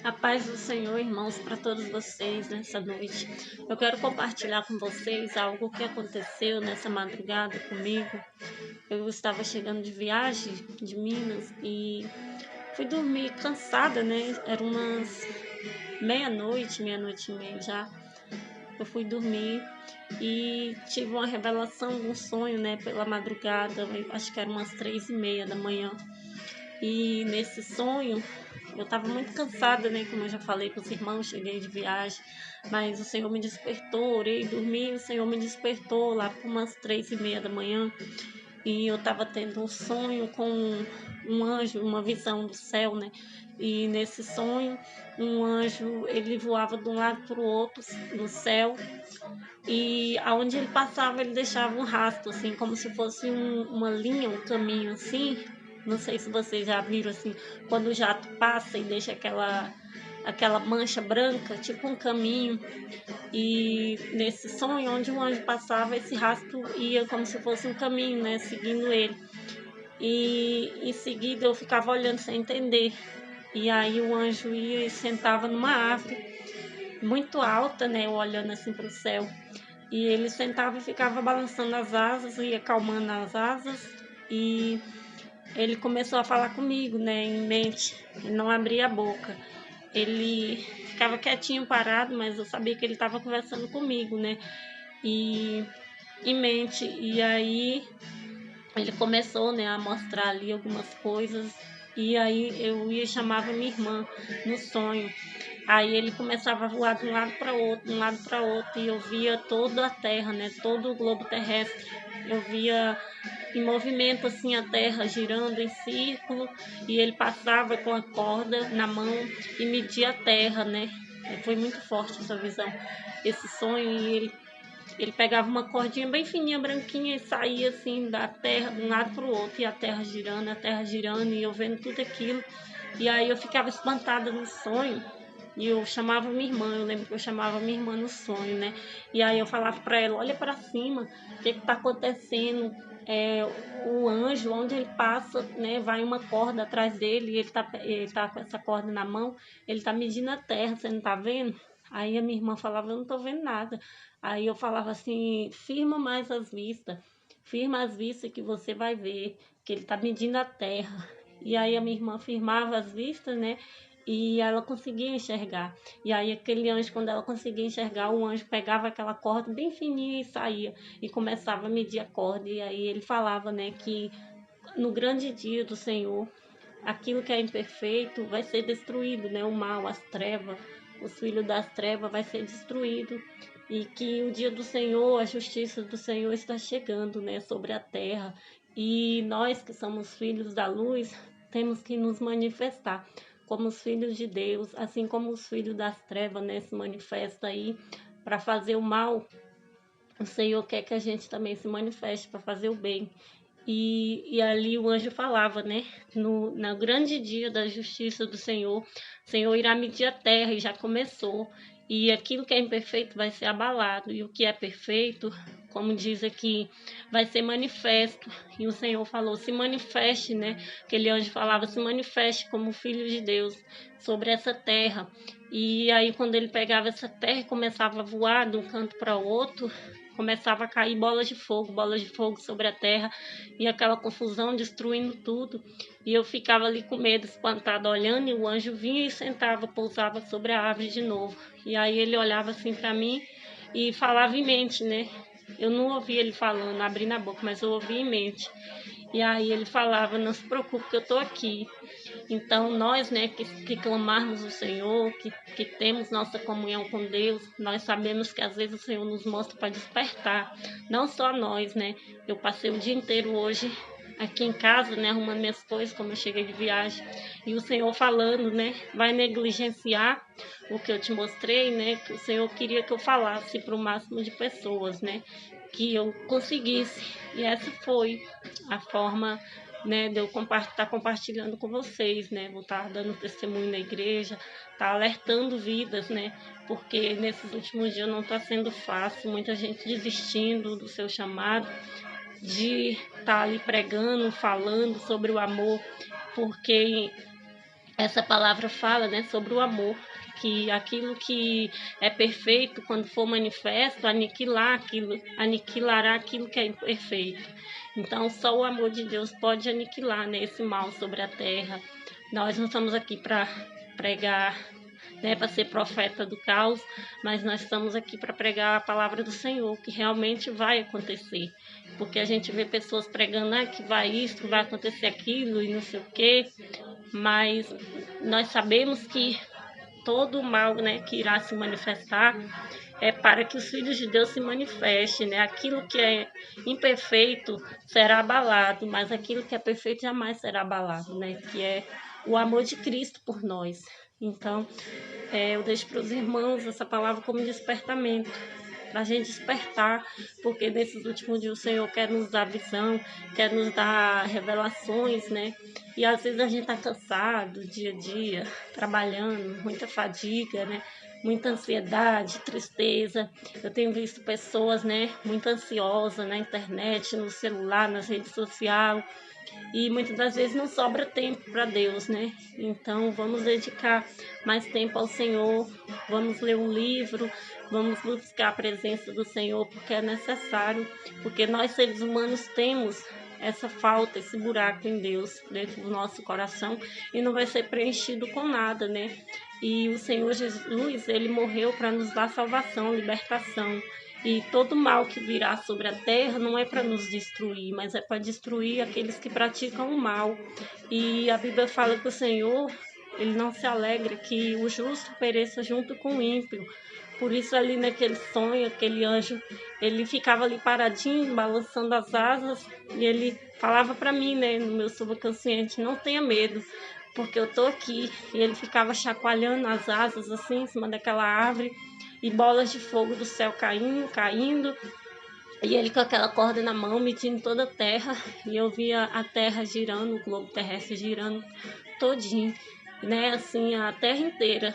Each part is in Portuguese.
A paz do Senhor, irmãos, para todos vocês nessa noite. Eu quero compartilhar com vocês algo que aconteceu nessa madrugada comigo. Eu estava chegando de viagem de Minas e fui dormir cansada, né? Era umas meia-noite, meia-noite e meia já. Eu fui dormir e tive uma revelação, um sonho, né? Pela madrugada, acho que era umas 3:30 da manhã. E nesse sonho, eu estava muito cansada, né? Como eu já falei para os irmãos, cheguei de viagem, mas o Senhor me despertou, orei, dormi, o Senhor me despertou lá por umas 3:30 da manhã. E eu estava tendo um sonho com um anjo, uma visão do céu, né? E nesse sonho, um anjo, ele voava de um lado para o outro no céu, e aonde ele passava, ele deixava um rastro, assim, como se fosse uma linha, um caminho, assim. Não sei se vocês já viram, assim, quando o jato passa e deixa aquela mancha branca, tipo um caminho. E nesse sonho, onde o anjo passava, esse rastro ia como se fosse um caminho, né, seguindo ele. E em seguida eu ficava olhando sem entender. E aí o anjo ia e sentava numa árvore muito alta, né, eu olhando assim para o céu. E ele sentava e ficava balançando as asas, ia acalmando as asas, e ele começou a falar comigo, né, em mente, ele não abria a boca. Ele ficava quietinho, parado, mas eu sabia que ele estava conversando comigo, né, e em mente. E aí ele começou, né, a mostrar ali algumas coisas, e aí eu ia chamava minha irmã no sonho. Aí ele começava a voar de um lado para outro, de um lado para outro, e eu via toda a Terra, né, todo o globo terrestre. Eu via em movimento assim a Terra girando em círculo, e ele passava com a corda na mão e media a Terra, né? Foi muito forte essa visão, esse sonho. E ele pegava uma cordinha bem fininha, branquinha, e saía assim da terra, de um lado para o outro, e a terra girando, e eu vendo tudo aquilo. E aí eu ficava espantada no sonho, e eu chamava minha irmã. Eu lembro que eu chamava minha irmã no sonho, né? E aí eu falava para ela: olha para cima, o que está acontecendo? É, o anjo, onde ele passa, né, vai uma corda atrás dele, e ele tá com essa corda na mão, ele tá medindo a terra, você não tá vendo? Aí a minha irmã falava: eu não tô vendo nada. Aí eu falava assim: firma as vistas que você vai ver, que ele tá medindo a terra. E aí a minha irmã firmava as vistas, né? E ela conseguia enxergar. E aí aquele anjo, quando ela conseguia enxergar, o anjo pegava aquela corda bem fininha e saía e começava a medir a corda. E aí ele falava, né, que no grande dia do Senhor, aquilo que é imperfeito vai ser destruído, né? O mal, as trevas, os filhos das trevas vai ser destruído, e que o dia do Senhor, a justiça do Senhor está chegando, né, sobre a terra. E nós que somos filhos da luz, temos que nos manifestar como os filhos de Deus, assim como os filhos das trevas, né, se manifestam aí para fazer o mal. O Senhor quer que a gente também se manifeste para fazer o bem. E ali o anjo falava, né? No grande dia da justiça do Senhor, o Senhor irá medir a terra, e já começou. E aquilo que é imperfeito vai ser abalado, e o que é perfeito, como diz aqui, vai ser manifesto. E o Senhor falou: se manifeste, né? Aquele anjo falava: se manifeste como filho de Deus sobre essa terra. E aí, quando ele pegava essa terra e começava a voar de um canto para o outro, começava a cair bolas de fogo sobre a terra, e aquela confusão, destruindo tudo. E eu ficava ali com medo, espantada, olhando, e o anjo vinha e sentava, pousava sobre a árvore de novo. E aí ele olhava assim para mim e falava em mente, né? Eu não ouvia ele falando, abrindo a boca, mas eu ouvia em mente. E aí ele falava: não se preocupe que eu estou aqui. Então, nós, né, que clamarmos o Senhor, que temos nossa comunhão com Deus, nós sabemos que às vezes o Senhor nos mostra para despertar, não só nós, né? Eu passei o dia inteiro hoje aqui em casa, né, arrumando minhas coisas, como eu cheguei de viagem, e o Senhor falando, né, vai negligenciar o que eu te mostrei, né, que o Senhor queria que eu falasse para o máximo de pessoas, né, que eu conseguisse. E essa foi a forma, né, de eu estar compartilhando com vocês, né, vou estar dando testemunho na igreja, estar alertando vidas, né, porque nesses últimos dias não está sendo fácil, muita gente desistindo do seu chamado, de estar ali pregando, falando sobre o amor, porque essa palavra fala, né, sobre o amor, que aquilo que é perfeito, quando for manifesto, aniquilará aquilo que é imperfeito. Então, só o amor de Deus pode aniquilar, né, esse mal sobre a terra. Nós não estamos aqui para pregar, né, para ser profeta do caos, mas nós estamos aqui para pregar a palavra do Senhor, que realmente vai acontecer. Porque a gente vê pessoas pregando, que vai isso, que vai acontecer aquilo e não sei o quê, mas nós sabemos que todo o mal, né, que irá se manifestar é para que os filhos de Deus se manifestem, né? Aquilo que é imperfeito será abalado, mas aquilo que é perfeito jamais será abalado, né? Que é o amor de Cristo por nós. Então, eu deixo para os irmãos essa palavra como despertamento, para a gente despertar, porque nesses últimos dias o Senhor quer nos dar visão, quer nos dar revelações, né? E às vezes a gente está cansado, dia a dia, trabalhando, muita fadiga, né? Muita ansiedade, tristeza. Eu tenho visto pessoas, né, muito ansiosas na internet, no celular, nas redes sociais, e muitas das vezes não sobra tempo para Deus, né? Então vamos dedicar mais tempo ao Senhor, vamos ler um livro, vamos buscar a presença do Senhor, porque é necessário, porque nós seres humanos temos essa falta, esse buraco em Deus dentro do nosso coração e não vai ser preenchido com nada, né? E o Senhor Jesus, ele morreu para nos dar salvação, libertação. E todo mal que virá sobre a terra não é para nos destruir, mas é para destruir aqueles que praticam o mal. E a Bíblia fala que o Senhor, ele não se alegra que o justo pereça junto com o ímpio. Por isso ali naquele sonho, aquele anjo, ele ficava ali paradinho, balançando as asas, e ele falava para mim, né, no meu subconsciente, não tenha medo, porque eu tô aqui. E ele ficava chacoalhando as asas assim, em cima daquela árvore, e bolas de fogo do céu caindo, e ele com aquela corda na mão, medindo toda a terra, e eu via a terra girando, o globo terrestre girando todinho, né, assim, a terra inteira,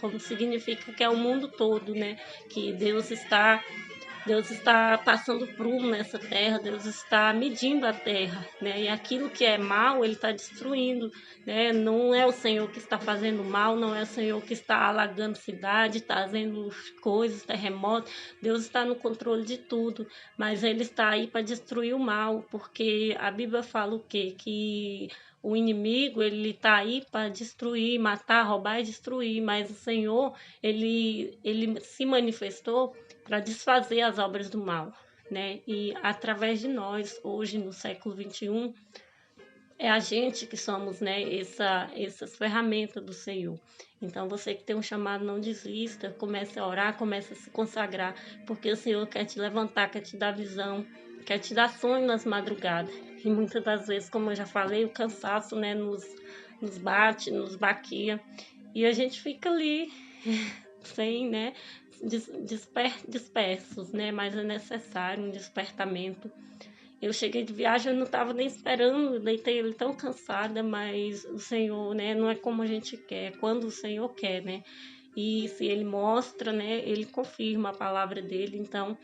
como significa que é o mundo todo, né, que Deus está passando prumo nessa terra, Deus está medindo a terra, né? E aquilo que é mal, ele está destruindo, né? Não é o Senhor que está fazendo mal, não é o Senhor que está alagando cidade, trazendo coisas, terremotos. Deus está no controle de tudo, mas ele está aí para destruir o mal, porque a Bíblia fala o quê? Que o inimigo, ele está aí para destruir, matar, roubar e destruir, mas o Senhor, ele se manifestou para desfazer as obras do mal, né? E através de nós, hoje no século XXI, é a gente que somos, né, essas ferramentas do Senhor. Então, você que tem um chamado, não desista, comece a orar, comece a se consagrar, porque o Senhor quer te levantar, quer te dar visão, quer te dar sonho nas madrugadas. E muitas das vezes, como eu já falei, o cansaço, né, nos bate, nos baqueia, e a gente fica ali sem, né, dispersos, né, mas é necessário um despertamento. Eu cheguei de viagem, eu não estava nem esperando, deitei ele tão cansada, mas o Senhor, né, não é como a gente quer, é quando o Senhor quer, né? E se Ele mostra, né, Ele confirma a palavra dEle, então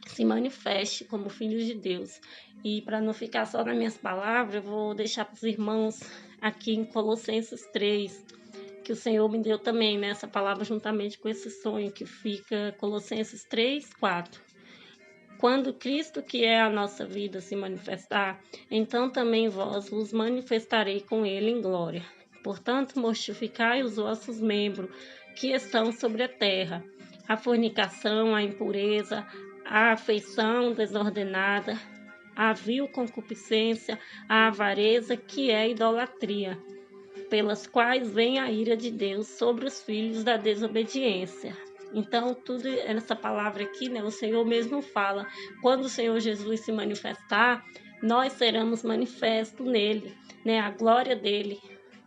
se manifeste como filhos de Deus. E para não ficar só nas minhas palavras, eu vou deixar para os irmãos aqui em Colossenses 3, que o Senhor me deu também, né, essa palavra juntamente com esse sonho, que fica Colossenses 3, 4. Quando Cristo, que é a nossa vida, se manifestar, então também vós vos manifestarei com ele em glória. Portanto, mortificai os vossos membros que estão sobre a terra, a fornicação, a impureza, a afeição desordenada, a vil concupiscência, a avareza, que é idolatria, pelas quais vem a ira de Deus sobre os filhos da desobediência. Então, tudo nessa palavra aqui, né, o Senhor mesmo fala, quando o Senhor Jesus se manifestar, nós seremos manifestos nele, né, a glória dele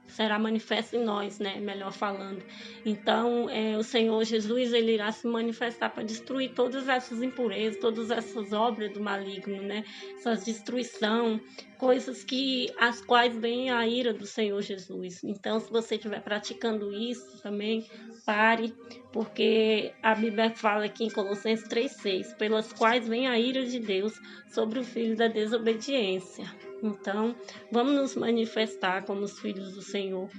será manifesta em nós, né, melhor falando. Então, o Senhor Jesus, ele irá se manifestar para destruir todas essas impurezas, todas essas obras do maligno, né, essas destruição, coisas que as quais vem a ira do Senhor Jesus. Então, se você estiver praticando isso também, pare, porque a Bíblia fala aqui em Colossenses 3,6, pelas quais vem a ira de Deus sobre o filho da desobediência. Então, vamos nos manifestar como os filhos do Senhor